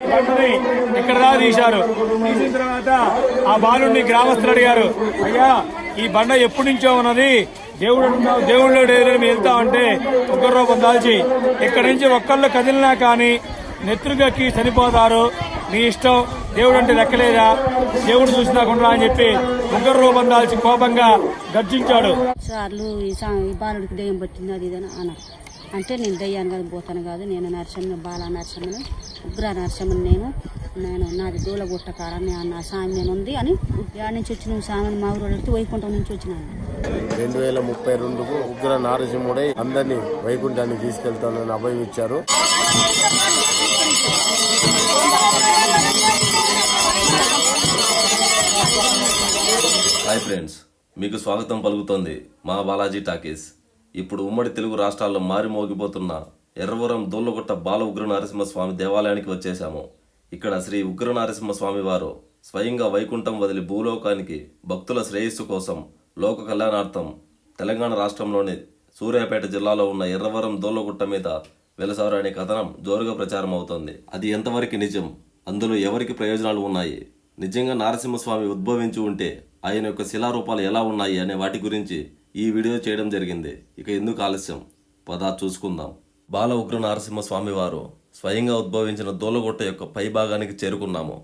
బండని ఇక్కడ దాకా తీశారు. తీసిన తర్వాత ఆ బాలుడిని గ్రామస్తులు అడిగారు, అయ్యా ఈ బండ ఎప్పటి నుంచో ఉన్నది, దేవుళ్ళు వెళ్తామంటే ఒక రూపం దాల్చి ఇక్కడి నుంచి ఒక్కళ్ళు కదిలినా కానీ నెత్తురుగక్కి చనిపోతారు, నీ ఇష్టం, దేవుడు అంటే లెక్కలేదా, దేవుడు చూసినా కొండరా అని చెప్పి ఉగ్ర రూపం దాల్చి కోపంగా గర్జించాడు. సార్లు ఈ బాలుడికి దెయ్యం పట్టింది అది ఇదని అన్నారు. అంటే నేను దయ్యాన్ని కాదు, పోతాను కాదు, నేను నరసింహ బాల నరసింహను, ఉగ్ర నరసింహని, నేను నాది దూలగుట్ట కారని నా సామి నేను ఉంది అని యాడ్ నుంచి వచ్చిన సామిని మా ఊరు వెళ్తే వైకుంఠం నుంచి వచ్చినాను. 2032 ఉగ్ర నారసింహుడై అందరినీ వైకుంఠాన్ని తీసుకెళ్తానని అభయం ఇచ్చారు. హాయ్ ఫ్రెండ్స్, మీకు స్వాగతం పలుకుతోంది మా బాలాజీ టాకీస్. ఇప్పుడు ఉమ్మడి తెలుగు రాష్ట్రాల్లో మారిమోగిపోతున్న ఎర్రవరం దూళ్ళగుట్ట బాల ఉగ్ర నరసింహస్వామి దేవాలయానికి వచ్చేశాము. ఇక్కడ శ్రీ ఉగ్ర నరసింహస్వామి వారు స్వయంగా వైకుంఠం వదిలి భూలోకానికి భక్తుల శ్రేయస్సు కోసం లోక కళ్యాణార్థం తెలంగాణ రాష్ట్రంలోని సూర్యాపేట జిల్లాలో ఉన్న ఎర్రవరం దూళ్ళగుట్ట మీద వెలసారు అనే కథనం జోరుగా ప్రచారం అవుతోంది. అది ఎంతవరకు నిజం, అందులో ఎవరికి ప్రయోజనాలు ఉన్నాయి, నిజంగా నరసింహస్వామి ఉద్భవించి ఉంటే ఆయన యొక్క శిలారూపాలు ఎలా ఉన్నాయి అనే వాటి గురించి ఈ వీడియో చేయడం జరిగింది. ఇక ఎందుకు ఆలస్యం, పదా చూసుకుందాం. బాల ఉగ్ర నరసింహస్వామి వారు స్వయంగా ఉద్భవించిన దూళ్ళగుట్ట యొక్క పై భాగానికి చేరుకున్నాము.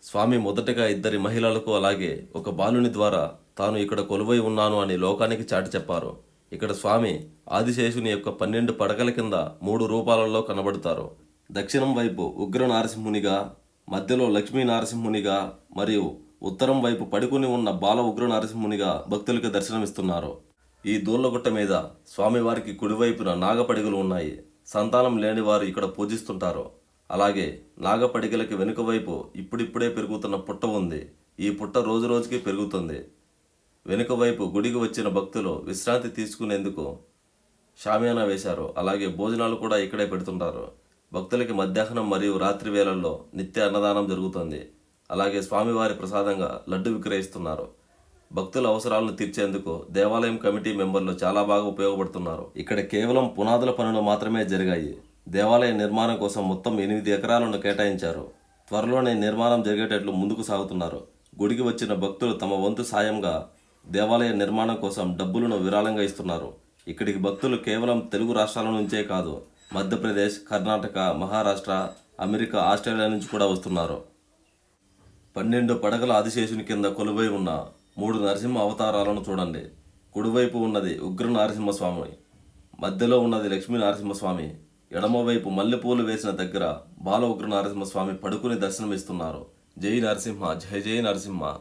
స్వామి మొదటగా 2 మహిళలకు అలాగే ఒక బాలుని ద్వారా తాను ఇక్కడ కొలువై ఉన్నాను అని లోకానికి చాటి చెప్పారు. ఇక్కడ స్వామి ఆదిశేషుని యొక్క 12 పడకల కింద 3 రూపాలలో కనబడతారు. దక్షిణం వైపు ఉగ్ర నారసింహునిగా, మధ్యలో లక్ష్మీ నారసింహునిగా మరియు ఉత్తరం వైపు పడుకుని ఉన్న బాల ఉగ్ర నరసింహునిగా భక్తులకు దర్శనమిస్తున్నారు. ఈ దూళ్ళగుట్ట మీద స్వామివారికి కుడివైపున నాగపడిగలు ఉన్నాయి. సంతానం లేని వారు ఇక్కడ పూజిస్తుంటారు. అలాగే నాగపడిగలకి వెనుక వైపు ఇప్పుడిప్పుడే పెరుగుతున్న పుట్ట ఉంది. ఈ పుట్ట రోజు రోజుకి పెరుగుతుంది. వెనుక వైపు గుడికి వచ్చిన భక్తులు విశ్రాంతి తీసుకునేందుకు షామియానా వేశారు. అలాగే భోజనాలు కూడా ఇక్కడే పెడుతుంటారు. భక్తులకి మధ్యాహ్నం మరియు రాత్రి వేళల్లో నిత్య అన్నదానం జరుగుతుంది. అలాగే స్వామివారి ప్రసాదంగా లడ్డు విక్రయిస్తున్నారు. భక్తుల అవసరాలను తీర్చేందుకు దేవాలయం కమిటీ మెంబర్లు చాలా బాగా ఉపయోగపడుతున్నారు. ఇక్కడ కేవలం పునాదుల పనులు మాత్రమే జరిగాయి. దేవాలయ నిర్మాణం కోసం మొత్తం 8 ఎకరాలను కేటాయించారు. త్వరలోనే నిర్మాణం జరిగేటట్లు ముందుకు సాగుతున్నారు. గుడికి వచ్చిన భక్తులు తమ వంతు సాయంగా దేవాలయ నిర్మాణం కోసం డబ్బులను విరాళంగా ఇస్తున్నారు. ఇక్కడికి భక్తులు కేవలం తెలుగు రాష్ట్రాల నుంచే కాదు, మధ్యప్రదేశ్, కర్ణాటక, మహారాష్ట్ర, అమెరికా, ఆస్ట్రేలియా నుంచి కూడా వస్తున్నారు. 12 పడగల ఆదిశేషుని కింద కొలువై ఉన్న 3 నరసింహ అవతారాలను చూడండి. కుడివైపు ఉన్నది ఉగ్ర నరసింహస్వామి, మధ్యలో ఉన్నది లక్ష్మీ నరసింహస్వామి, ఎడమవైపు మల్లెపూలు వేసిన దగ్గర బాల ఉగ్ర నరసింహస్వామి పడుకుని దర్శనమిస్తున్నారు. జై నరసింహ, జై జై నరసింహ.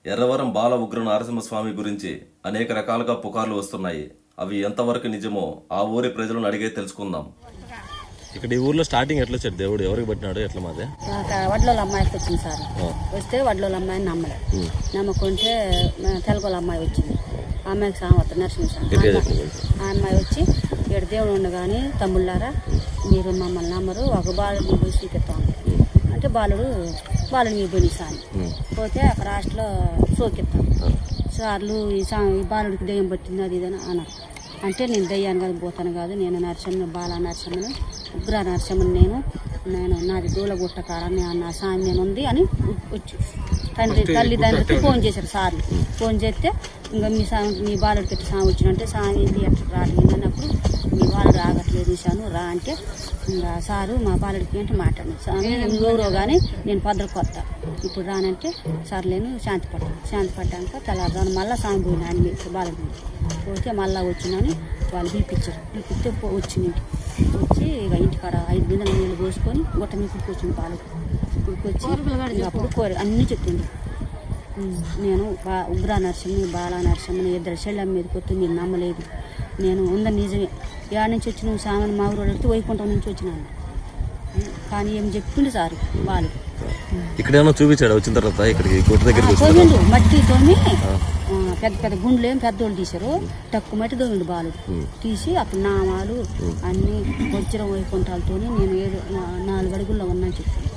ఎర్రవరం బాల ఉగ్ర నరసింహస్వామి గురించి అనేక రకాలుగా పుకార్లు వస్తున్నాయి. అవి ఎంతవరకు నిజమో ఆ ఊరి ప్రజలను అడిగే తెలుసుకుందాం. ఇక్కడ ఈ ఊర్లో స్టార్టింగ్ ఎట్లా వచ్చాడు దేవుడు, ఎవరికి పట్టినాడు, ఎట్లా మాదే? వడ్లోళ్ళ అమ్మాయికి వచ్చింది సార్. వస్తే వడ్లోళ్ళ అమ్మాయిని నమ్మకుంటే తెలుగుల అమ్మాయి వచ్చింది. ఆ అమ్మాయికి సామత నరసింహస్వామి. ఆ అమ్మాయి వచ్చి ఇక్కడ దేవుడు ఉండగానే తమ్ముళ్ళారా మీరు మమ్మల్ని నమ్మరు, ఒక బాలుడిని పోయి చూపిస్తాం అంటే బాలుడు మీ పోయి సామి పోతే అక్కడ హాస్టల్లో సోకిస్తాం. సార్లు ఈ బాలుడికి దెయ్యం పట్టింది అది ఇదని అన్నారు. అంటే నేను దయ్యాన్ని కాదు, పోతాను కాదు, నేను నరసింహ బాల నరసింహను, ఉగ్ర నరసింహని, నేను నాది దూలగుట్ట కారని నా సామి నేను ఉంది అని వచ్చి తల్లిదండ్రులకి ఫోన్ చేశారు. సార్లు ఫోన్ చేస్తే ఇంకా మీ బాలుడికి ఎట్లా సామి వచ్చినంటే సామి ఏంటి ఎట్లా రాలేదు అన్నప్పుడు మీ బాలుడు ఆగట్లేదు ఇసాను రా అంటే ఇంకా సారు మా బాలుడికి అంటే మాట్లాడిన స్వామి ఎవరో కానీ నేను కొత్త ఇప్పుడు రానంటే సర్లేను శాంతి పడ్డాక తెల్లారుదాను మళ్ళీ సామి పోయినా అని బాలుడి పోతే మళ్ళీ వచ్చినని వాళ్ళు పిలిపించారు. పిలిపిస్తే వచ్చి ఇక ఇంటికాడ 5 బిందెల నీళ్ళు పోసుకొని గుట్ట మీద వచ్చింది పాలు వచ్చి అప్పుడు అన్నీ చెప్పింది. నేను ఉగ్ర నరసింహని, బాల నరసింహని 2 చెల్లెల మీద కొత్త మీరు నమ్మలేదు, నేను ఉందని నిజమే, ఏడు నుంచి వచ్చిన సామాన్ మా ఊరు వెళ్తే వైకుంఠం నుంచి వచ్చినాను కానీ ఏం చెప్పిండు సార్ వాళ్ళు. ఇక్కడ ఏమన్నా చూపించాడు వచ్చిన తర్వాత ఇక్కడికి తోమిండు మట్టి తోమి పెద్ద గుండెలు ఏం పెద్దోళ్ళు తీశారు, తక్కువ మట్టి తోమిండు బాలు తీసి అప్పుడు నామాలు అన్ని వజ్రం వైకుంఠాలతో నేను 4 అడుగుల్లో ఉన్నాను చెప్పాను.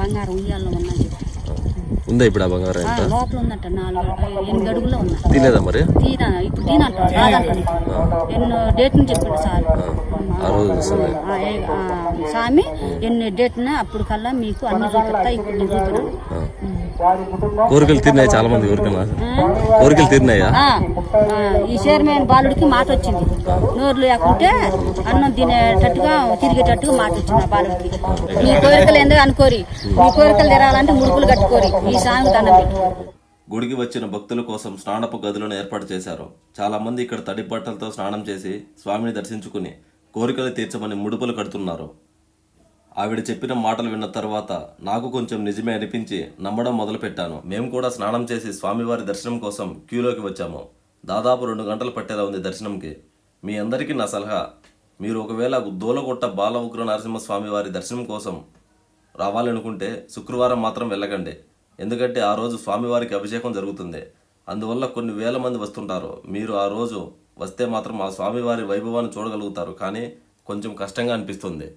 బంగారం ఉయ్యాల్లో ఉన్నాను చెప్పాను. ఉందా ఇప్పుడు ఆ బంగారం? లోపల ఉందంట 8 అడుగుల్లో ఉన్నా. తీలేదా మరి? ఇప్పుడు తీనంట ఎన్నో డేట్ నుంచి చెప్పాడు సార్. స్వామి ఎన్ని డేట్నా అప్పుడు కల్లా మీకు అన్ని చూపిస్తా ఇప్పుడు నేను చూపినాను. కోరికలు తీరినాయి, చాలా మంది కోరికలు తీరినాయా? ఈ చైర్మన్ బాలుడికి మాట వచ్చింది, నోరు లేకుంటే అన్నం తినేటట్టుగా తిరిగేటట్టుగా మాట వచ్చింది ఆ బాలుడికి. మీ కోరికలు ఎందుకు అనుకోరి, మీ కోరికలు తెరాలంటే ముడుపులు కట్టుకోరి, ఈ స్వామి దండం పెట్టి. గుడికి వచ్చిన భక్తుల కోసం స్నానపు గదులను ఏర్పాటు చేశారు. చాలా మంది ఇక్కడ తడి బట్టలతో స్నానం చేసి స్వామిని దర్శించుకుని కోరికలు తీర్చమని ముడుపులు కడుతున్నారు. ఆవిడ చెప్పిన మాటలు విన్న తర్వాత నాకు కొంచెం నిజమే అనిపించి నమ్మడం మొదలుపెట్టాను. మేము కూడా స్నానం చేసి స్వామివారి దర్శనం కోసం క్యూలోకి వచ్చాము. దాదాపు 2 గంటలు పట్టేలా ఉంది దర్శనంకి. మీ అందరికీ నా సలహా, మీరు ఒకవేళ దూలగుట్ట బాల ఉగ్ర నరసింహస్వామి వారి దర్శనం కోసం రావాలనుకుంటే శుక్రవారం మాత్రం వెళ్ళకండి. ఎందుకంటే ఆ రోజు స్వామివారికి అభిషేకం జరుగుతుంది. అందువల్ల కొన్ని వేల మంది వస్తుంటారు. మీరు ఆ రోజు వస్తే మాత్రం ఆ స్వామివారి వైభవాన్ని చూడగలుగుతారు, కానీ కొంచెం కష్టంగా అనిపిస్తుంది.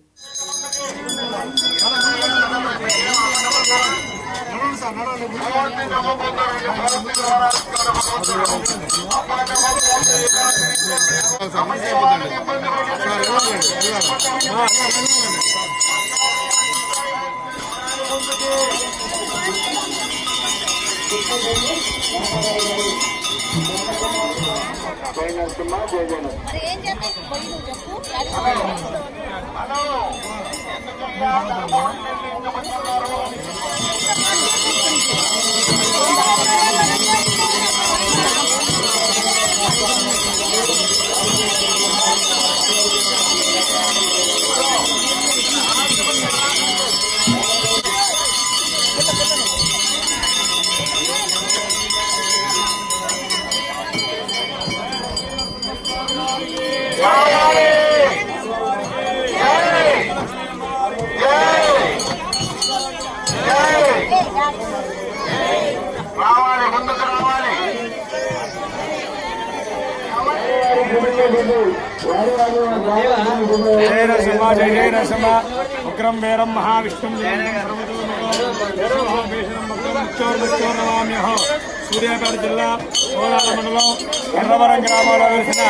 జయ నరసింహ జయ జయ నరసింహ ఉగ్రం వీరం మహావిష్ణుం నమామ్యహం. సూర్యాపేట జిల్లా కోలాల మండలం ఎర్రవరం గ్రామంలో వెలిసిన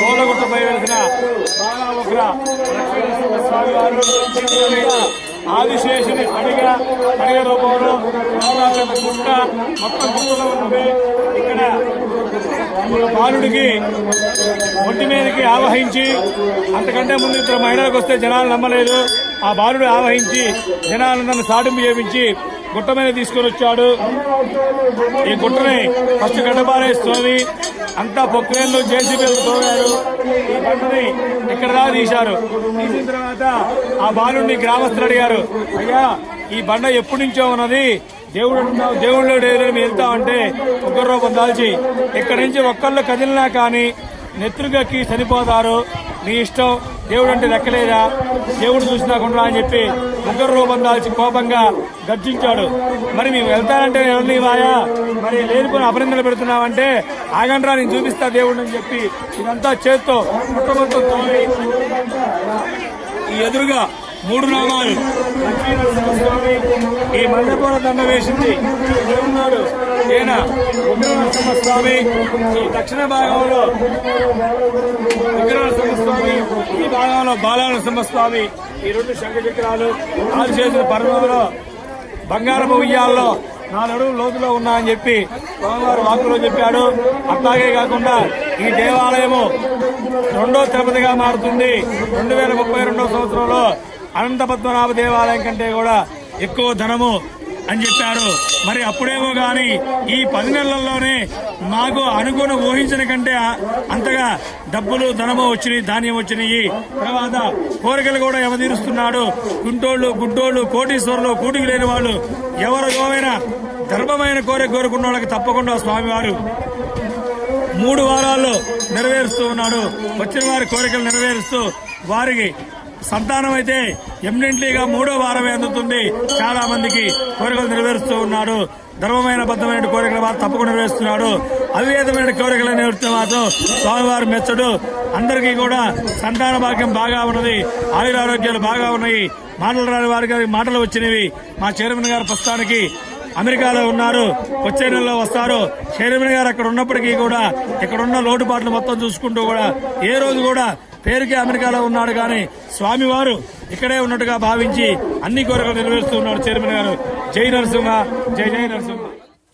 గోలగుట్టపై వెలిసిన బాలా ఉగ్ర స్వామి వారు ఆదిశేషుని అడిగ రూపంలో గుట్ట మొత్తం గుట్టలో ఉన్నది. ఇక్కడ బాలుడికి ఒంటి మీదకి ఆవహించి, అంతకంటే ముందు ఇద్దరు మహిళలకు వస్తే జనాలు నమ్మలేదు. ఆ బాలుడు ఆవహించి జనాలందరినీ సాటింపు చేపించి గుట్ట మీద తీసుకొని వచ్చాడు. ఈ గుట్టని ఫస్ట్ గడ్డపారేస్తుంది, అంతా పొక్లేన్లు జేసీబీలు తోగారు. ఈ బండని ఇక్కడ దాకా తీశారు. తీసిన తర్వాత ఆ బాలుడిని గ్రామస్తులు అడిగారు, అయ్యా ఈ బండ ఎప్పటి నుంచో ఉన్నది, దేవుళ్ళు మేము వెళ్తామంటే ఒక రూపం దాల్చి ఇక్కడి నుంచి ఒక్కళ్ళు కదిలినా కానీ నెత్తురుగక్కి చనిపోతారు, నీ ఇష్టం, దేవుడు అంటే లెక్కలేదా, దేవుడు చూసినా కొండరా అని చెప్పి ముగ్గురు రూపం దాల్చి కోపంగా గర్జించాడు. మరి మేము వెళ్తానంటే ఎవరిని వాయా, మరి లేనిపోయిన అభినందనలు పెడుతున్నామంటే ఆగండ్రా నేను చూపిస్తా దేవుడు అని చెప్పి ఇదంతా చేత్తో పుట్టబొత్తం తోలి ఈ ఎదురుగా 3 నామాలు లక్ష్మీనరసింహస్వామి ఈ మండపంలో దండ వేసింది ఉన్నాడు. ఈయన ఉగ్రనరసింహస్వామి, ఈ దక్షిణ భాగంలో ఉగ్రనరసింహస్వామి, ఈ భాగంలో బాలనరసింహస్వామి. ఈ 2 శంఖచక్రాలు 4 చేతుల పర్వంలో బంగారపు ఉయ్యాల్లో 4 అడుగుల లోతులో ఉన్నాయని చెప్పి స్వామివారు వాక్కులో చెప్పాడు. అట్లాగే కాకుండా ఈ దేవాలయము 2వ తిరుపతిగా మారుతుంది. 2032 సంవత్సరంలో అనంత పద్మనాభ దేవాలయం కంటే కూడా ఎక్కువ ధనము అని చెప్పారు. మరి అప్పుడేమో గాని ఈ 10 నెలల్లోనే మాకు అనుకుని ఊహించిన కంటే అంతగా డబ్బులు ధనము వచ్చినాయి, ధాన్యం వచ్చినాయి. తర్వాత కోరికలు కూడా ఎవతీరుస్తున్నాడు. గుంటోళ్లు, గుడ్డోళ్లు, కోటీశ్వరులు, కూటికి లేని వాళ్ళు ఎవరు ఏమైనా ధర్మమైన కోరిక కోరుకున్న వాళ్ళకి తప్పకుండా స్వామివారు 3 వారాల్లో నెరవేరుస్తూ ఉన్నాడు. వచ్చిన వారి కోరికలు నెరవేరుస్తూ వారికి సంతానం అయితే ఎమినెంట్లీగా 3వ వారమే అందుతుంది. చాలా మందికి కోరికలు నెరవేరుస్తూ ఉన్నాడు. ధర్మమైన బద్దమైన కోరికలు మాత్రం తప్పకుండా నెరవేరుస్తున్నాడు. అవివేదమైన కోరికలు నెరవేరుస్తున్న మాత్రం స్వామివారు మెచ్చడు. అందరికీ కూడా సంతాన భాగ్యం బాగా ఉన్నది, ఆయురారోగ్యాలు బాగా ఉన్నాయి. మాటలు రాని వారికి మాటలు వచ్చినవి. మా చైర్మన్ గారు ప్రస్తుతానికి అమెరికాలో ఉన్నారు, వచ్చే నెలలో వస్తారు. చైర్మన్ గారు అక్కడ ఉన్నప్పటికీ కూడా ఇక్కడ ఉన్న లోటుపాట్లు మొత్తం చూసుకుంటూ కూడా ఏ రోజు కూడా పేరుకే అమెరికాలో ఉన్నాడు కానీ స్వామివారు ఇక్కడే ఉన్నట్టుగా భావించి అన్ని కోరికలు నెరవేరుస్తూ ఉన్నాడు చైర్మన్ గారు. జై నరసింహ, జై జై నరసింహ.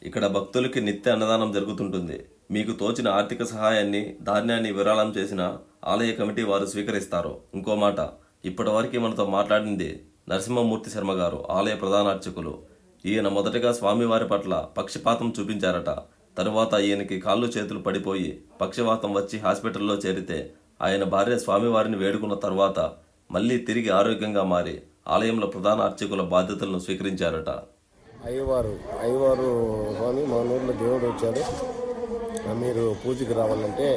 ఇక్కడ భక్తులకి నిత్య అన్నదానం జరుగుతుంటుంది. మీకు తోచిన ఆర్థిక సహాయాన్ని, ధాన్యాన్ని విరాళం చేసిన ఆలయ కమిటీ వారు స్వీకరిస్తారు. ఇంకో మాట, ఇప్పటివరకు మనతో మాట్లాడింది నరసింహమూర్తి శర్మ గారు, ఆలయ ప్రధాన అర్చకులు. ఈయన మొదటగా స్వామివారి పట్ల పక్షపాతం చూపించారట. తరువాత ఈయనకి కాళ్ళు చేతులు పడిపోయి పక్షవాతం వచ్చి హాస్పిటల్లో చేరితే ఆయన భార్య స్వామివారిని వేడుకున్న తర్వాత మళ్ళీ తిరిగి ఆరోగ్యంగా మారి ఆలయంలో ప్రధాన అర్చకుల బాధ్యతలను స్వీకరించారట. అయ్యవారు స్వామి మా ఊర్లో దేవుడు వచ్చాడు, మీరు పూజకి రావాలంటే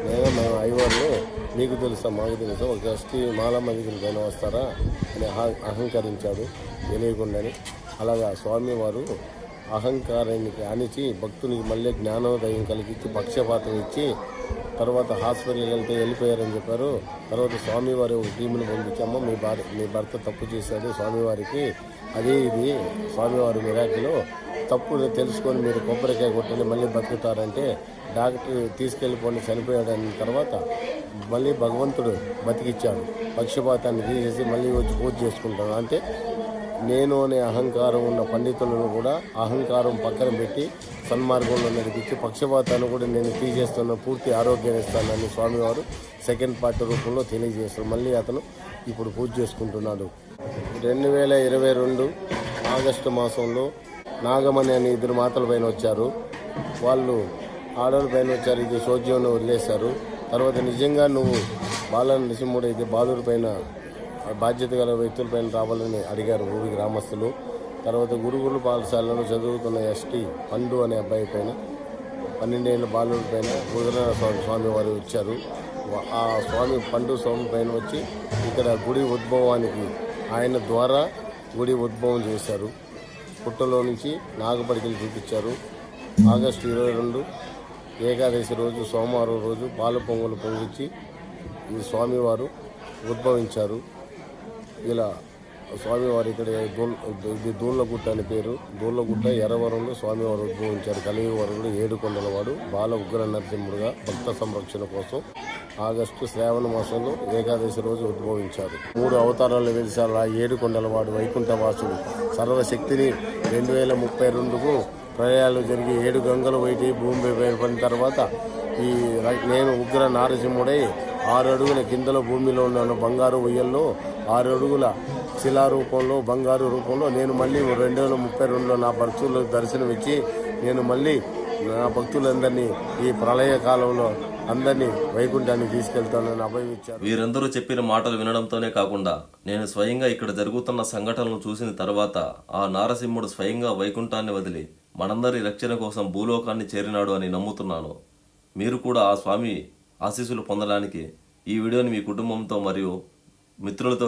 మేము అయ్యవారు మీకు తెలుసా మాకు తెలుసా, ఒక ఎస్టీ మాలమ్మ దగ్గర వస్తారా అని అహంకరించాడు తెలియకుండాని. అలాగా స్వామివారు అహంకారానికి అణిచి భక్తునికి మళ్ళీ జ్ఞానోదయం కలిగించి పక్షపాతం ఇచ్చి తర్వాత హాస్పిటల్కి వెళ్తే వెళ్ళిపోయారని చెప్పారు. తర్వాత స్వామివారి ఒక టీమును పంపించాము, మీ భర్త తప్పు చేశాడు స్వామివారికి, అదే ఇది స్వామివారి మిరాకిలో, తప్పు తెలుసుకొని మీరు కొబ్బరికాయ కొట్టండి మళ్ళీ బతుకుతారంటే డాక్టర్ తీసుకెళ్ళిపోయి చనిపోయాడు అన్న తర్వాత మళ్ళీ భగవంతుడు బతికిచ్చాడు. పక్షపాతాన్ని తీసేసి మళ్ళీ వచ్చి పూజ చేసుకుంటాను. అంటే నేను అనే అహంకారం ఉన్న పండితులను కూడా అహంకారం పక్కన పెట్టి సన్మార్గంలో నడిపించి పక్షపాతాన్ని కూడా నేను తీసేస్తున్న, పూర్తి ఆరోగ్యాన్ని ఇస్తానని స్వామివారు సెకండ్ పార్ట్ రూపంలో తెలియజేస్తారు. మళ్ళీ అతను ఇప్పుడు పూజ చేసుకుంటున్నాడు. 2022 ఆగస్టు మాసంలో నాగమణి అనే 2 మాతల పైన వచ్చారు. వాళ్ళు ఆడవాళ్ళ పైన వచ్చారు, ఇది సోజ్యం వదిలేశారు. తర్వాత నిజంగా నువ్వు బాల నరసింహుడు అయితే బాలుడి పైన బాధ్యత గల వ్యక్తులపైన రావాలని అడిగారు ఊరి గ్రామస్తులు. తర్వాత గురుకుల పాఠశాలలో చదువుతున్న ఎస్టీ పండు అనే అబ్బాయి పైన 12 ఏళ్ళ బాలుడి పైన స్వామి వారు వచ్చారు. ఆ స్వామి పండు స్వామి పైన వచ్చి ఇక్కడ గుడి ఉద్భవానికి ఆయన ద్వారా గుడి ఉద్భవం చేశారు. పుట్టలో నుంచి నాగపడికలు చూపించారు. ఆగస్టు 22 ఏకాదశి రోజు సోమవారం రోజు పాల పొంగలు పొంగించి ఈ స్వామివారు ఉద్భవించారు. ఇలా స్వామివారు ఇక్కడ ఇది దూళ్ళగుట్ట అని పేరు. దూళ్ళగుట్ట ఎర్రవరంలో స్వామివారు ఉద్భవించారు. కలియుగవరంలో 7 కొండలవాడు బాల ఉగ్ర నరసింహుడుగా భక్త సంరక్షణ కోసం ఆగస్టు శ్రావణ మాసంలో ఏకాదశి రోజు ఉద్భవించారు. 3 అవతారాలు వెలిసారు. ఆ 7 కొండలవాడు వైకుంఠవాసుడు సర్వశక్తిని 2032కు ప్రళయాలు జరిగి 7 గంగలు బయటి భూమి పడిన తర్వాత ఈ నేను ఉగ్ర నారసింహుడై 6 అడుగుల కిందలో భూమిలో ఉన్నాను. బంగారు ఉయ్యల్లో 6 అడుగుల శిలారూపంలో బంగారు రూపంలో నేను మళ్ళీ 2032లో నా భక్తులకు దర్శనమిచ్చి నేను మళ్ళీ నా భక్తులందరినీ ఈ ప్రళయ కాలంలో అందరినీ వైకుంఠానికి తీసుకెళ్తానని అభయం ఇచ్చారు. వీరందరూ చెప్పిన మాటలు వినడంతోనే కాకుండా నేను స్వయంగా ఇక్కడ జరుగుతున్న సంఘటనలు చూసిన తర్వాత ఆ నారసింహుడు స్వయంగా వైకుంఠాన్ని వదిలి మనందరి రక్షణ కోసం భూలోకాన్ని చేరినాడు అని నమ్ముతున్నాను. మీరు కూడా ఆ స్వామి ఆశీస్సులు పొందడానికి ఈ వీడియోని మీ కుటుంబంతో మరియు మిత్రులతో